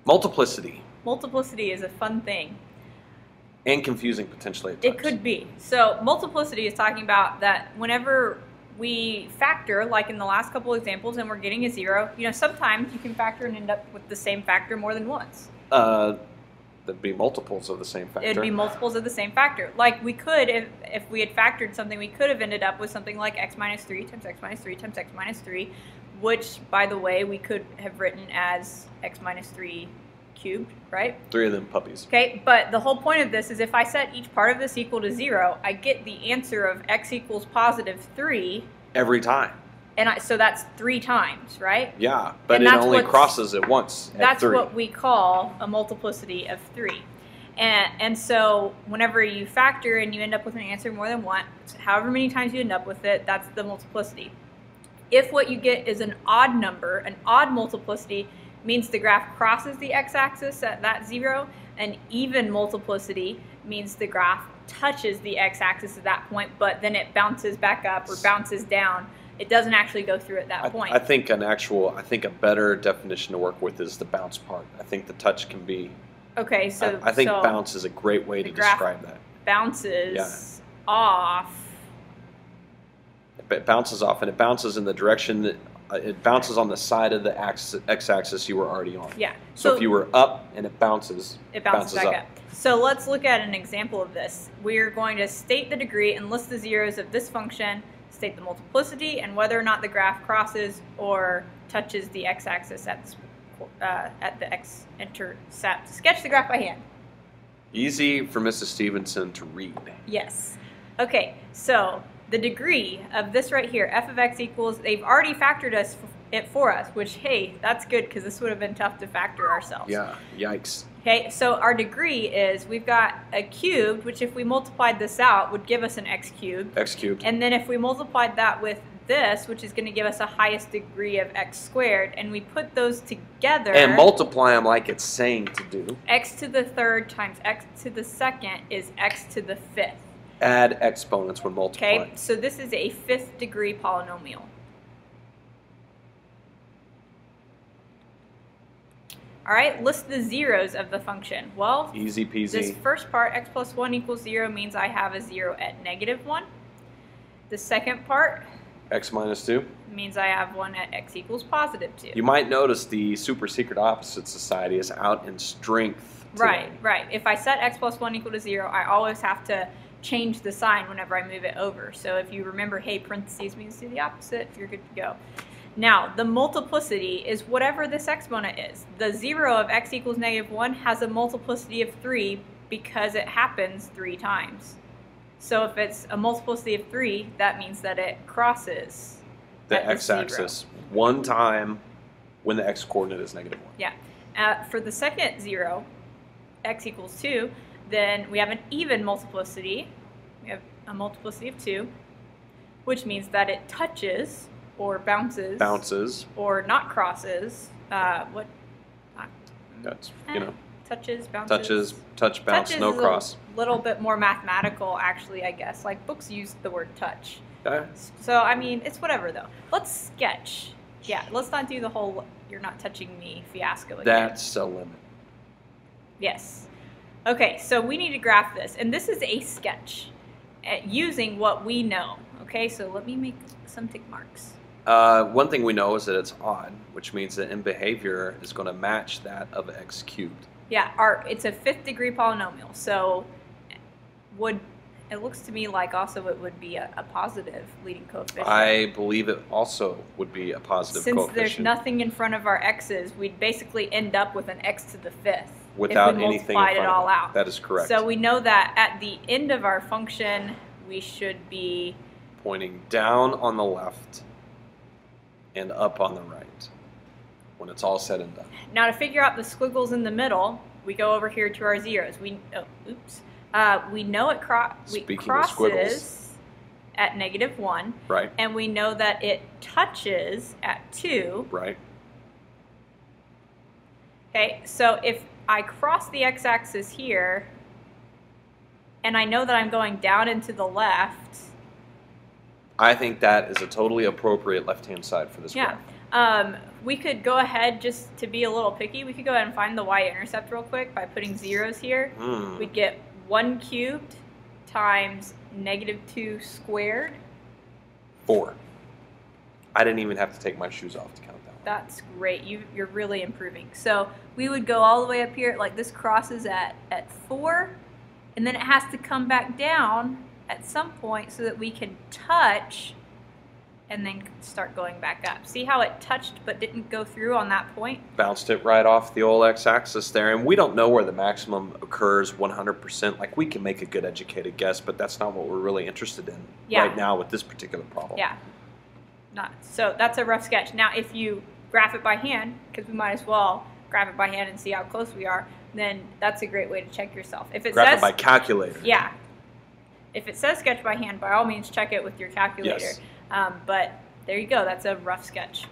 Multiplicity. Multiplicity is a fun thing. And confusing potentially at times. It could be. So multiplicity is talking about that whenever we factor, like in the last couple examples, and we're getting a 0, sometimes you can factor and end up with the same factor more than once. That'd be multiples of the same factor. It'd be multiples of the same factor. Like we could, if we had factored something, we could have ended up with something like x minus 3 times x minus 3 times x minus 3, which, by the way, we could have written as x minus 3 cubed, right? 3 of them puppies. Okay, but the whole point of this is if I set each part of this equal to 0, I get the answer of x equals positive 3. Every time. And so that's 3 times, right? Yeah, but it only crosses it once at That's 3. what we call a multiplicity of 3. And so whenever you factor and you end up with an answer more than once, however many times you end up with it, that's the multiplicity. If what you get is an odd number, an odd multiplicity means the graph crosses the x-axis at that 0. An even multiplicity means the graph touches the x-axis at that point, but then it bounces back up or bounces down. It doesn't actually go through at that point. I think a better definition to work with is the bounce part. I think the touch can be. Okay, so I think bounce is a great way to describe that. Bounces off. It bounces off, and it bounces in the direction that. It bounces on the side of the x-axis you were already on. Yeah. So if you were up and it bounces back up. up. So let's look at an example of this. We're going to state the degree and list the zeros of this function, state the multiplicity, and whether or not the graph crosses or touches the x-axis at the x-intercept. Sketch the graph by hand. Easy for Mrs. Stevenson to read. Yes. Okay, so the degree of this right here, f of x equals, they've already factored it for us, which, hey, that's good because this would have been tough to factor ourselves. Yeah, yikes. Okay, so our degree is we've got a cubed, which if we multiplied this out would give us an x cubed. X cubed. And then if we multiplied that with this, which is going to give us a highest degree of x squared, and we put those together. And multiply them like it's saying to do. X to the third times x to the second is x to the fifth. Add exponents when multiplied. Okay, so this is a 5th degree polynomial. All right, list the zeros of the function. Well, easy peasy. This first part, x plus 1 equals 0, means I have a 0 at -1. The second part, x minus 2, means I have 1 at x equals positive 2. You might notice the super secret opposite society is out in strength today. Right. If I set x plus 1 equal to 0, I always have to change the sign whenever I move it over. So if you remember, hey, parentheses means do the opposite, you're good to go. Now, the multiplicity is whatever this exponent is. The 0 of x equals -1 has a multiplicity of 3 because it happens 3 times. So if it's a multiplicity of 3, that means that it crosses the x-axis one time when the x-coordinate is -1. Yeah. For the second 0, x equals 2, then we have an even multiplicity. We have a multiplicity of 2, which means that it touches or bounces or not crosses. What? That's, touches, bounces. Touch, bounce, touches no cross. Is a little bit more mathematical, actually, I guess. Like, books use the word touch. Okay. So, I mean, it's whatever, though. Let's sketch. Yeah, let's not do the whole you're not touching me fiasco again. That's a limit. Yes. Okay, so we need to graph this. And this is a sketch using what we know. Okay, so let me make some tick marks. One thing we know is that it's odd, which means that in behavior is going to match that of x cubed. Yeah, it's a 5th degree polynomial, so it looks to me like also it would be a positive leading coefficient. I believe it also would be a positive coefficient. Since there's nothing in front of our x's, we'd basically end up with an x to the 5th. Without if we anything multiplied in front it all of it. out. That is correct. So we know that at the end of our function, we should be pointing down on the left and up on the right when it's all said and done. Now to figure out the squiggles in the middle, we go over here to our zeros. We know it crosses at -1. Right. And we know that it touches at 2. Right. Okay, so if I cross the x-axis here, and I know that I'm going down and to the left. I think that is a totally appropriate left-hand side for this graph. We could go ahead, just to be a little picky, we could go ahead and find the y-intercept real quick by putting zeros here. We'd get 1 cubed times -2 squared. 4. I didn't even have to take my shoes off to count that one. That's great. You're really improving. So we would go all the way up here, like this crosses at 4, and then it has to come back down at some point so that we can touch and then start going back up. See how it touched but didn't go through on that point? Bounced it right off the old x-axis there, and we don't know where the maximum occurs 100%. Like, we can make a good educated guess, but that's not what we're really interested in right now with this particular problem. Yeah. So that's a rough sketch. Now, if you graph it by hand, because we might as well graph it by hand and see how close we are, then that's a great way to check yourself. If it graph says, it by calculator. Yeah. If it says sketch by hand, by all means check it with your calculator. Yes. But there you go. That's a rough sketch.